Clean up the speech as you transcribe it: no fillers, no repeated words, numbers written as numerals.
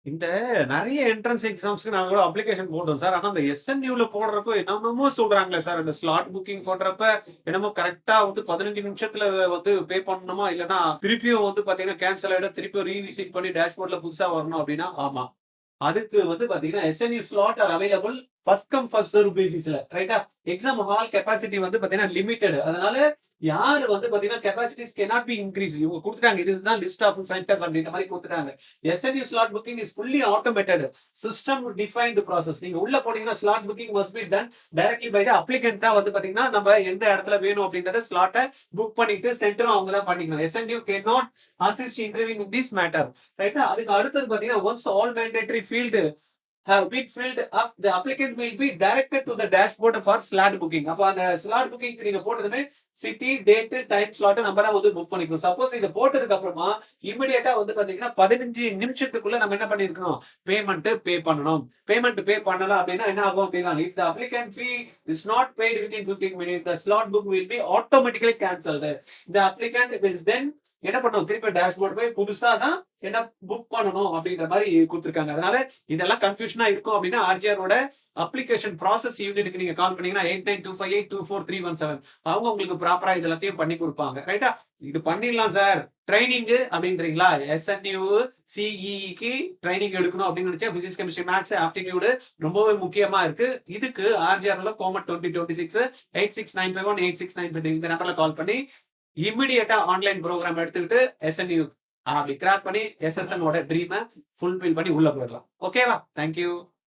இந்த நெறைய என்ட்ரன்ஸ் எக்ஸாம்ஸ்க்கு நாங்க கூட அப்ளிகேஷன் போட்டோம் சார். ஆனா அந்த எஸ்என்யூல போடுறப்போ என்னென்னமோ சொல்றாங்களே சார். அந்த ஸ்லாட் புக்கிங் போடுறப்ப என்னமோ கரெக்ட்டா வந்து 15 நிமிஷத்துல வந்து பே பண்ணணுமா, இல்லன்னா திருப்பியும் வந்து பாத்தீங்கன்னா கேன்சல் ஆயிடும். திருப்பியும் ரீவிசிட் பண்ணி டேஷ்போர்ட்ல புதுசா வரணும் அப்டின்னா, ஆமா. அதுக்கு வந்து பாத்தீங்கன்னா SNU slot are available first come first serve பேசிஸ்ல ரைட்டா. எக்ஸாம் ஹால் கெப்பாசிட்டி வந்து பாத்தீங்கன்னா லிமிட்டெட். அதனால யாரு வந்து பாத்தீங்கன்னா கெப்பாசிட்டிஸ் கேனாட் பி இன்கிரீஸ். இவங்க குடுத்துட்டாங்க. இதுதான் லிஸ்ட் ஆஃப் சென்டர்ஸ் அப்படின்ற மாதிரி குடுத்துட்டாங்க. SNU slot booking is fully automated system defined process. நீங்க உள்ள போனீங்கன்னா slot booking must be done directly by the applicant தான் வந்து பாத்தீங்கன்னா நம்ம எந்த இடத்துல வேணும் அப்படின்றத ஸ்லாட்டை புக் பண்ணிட்டு சென்டரும் அவங்க தான் பண்ணிக்கணும். SNU can not assist interview in this matter ரைட்டா. அதுக்கு அடுத்தது பாத்தீங்கன்னா once all mandatory field have been filled up, the applicant will be directed to the dashboard for slot booking. அப்ப அந்த ஸ்லாட் புக்கிங் நீங்க போட்டதுமே சிட்டி, டேட், டைம் ஸ்லாட் நம்ம தான் வந்து புக் பண்ணிக்கணும். சப்போஸ் இத போட்டதுக்கு அப்புறமா இமிடியேட்டா வந்து பாத்தீங்கன்னா 15 நிமிஷத்துக்குள்ள நம்ம என்ன பண்ணிருக்கணும், பேமெண்ட் பே பண்ணணும். பேமெண்ட் பே பண்ணல அப்படின்னா என்ன ஆகும் அப்படின்னா, if the applicant fee is not paid within 15 minutes, the slot book will be automatically cancelled. The applicant will then என்ன பண்ணும், திருப்பி டேஷ்போர்ட் போய் புதுசா தான் என்ன புக் பண்ணணும் அப்படின்ற மாதிரி கொடுத்துருக்காங்க. அதனால இதெல்லாம் கன்ஃபியூஷனா இருக்கும் அப்படின்னா ஆர்ஜிஆரோட அப்ளிகேஷன் ப்ராசஸ் யூனிட்டுக்கு நீங்க கால் பண்ணீங்கன்னா 8925824317 அவங்க உங்களுக்கு ப்ராப்பரா இது எல்லாத்தையும் பண்ணி கொடுப்பாங்க ரைட்டா. இது பண்ணிடலாம் சார் ட்ரைனிங் அப்படின்றீங்களா, எஸ்என்யூ சிஇக்கு ட்ரைனிங் எடுக்கணும் அப்படின்னு நினைச்சா பிசிக்ஸ் கெமிஸ்ட்ரி மேத்ஸ் ஆப்டிடியூடு ரொம்பவே முக்கியமா இருக்கு. இதுக்கு ஆர்ஜிஆர்ல கோமட் 2026 8695186953 இந்த நம்பர்ல கால் பண்ணி இமிடியேட்டா ஆன்லைன் ப்ரோக்ராம் எடுத்துக்கிட்டு எஸ்என்யூ அப்படி கிராக் பண்ணி எஸ்எஸ்என் ஓட ட்ரீமை ஃபுல்ஃபில் பண்ணி உள்ள போயிடலாம். ஓகேவா? தேங்க்யூ.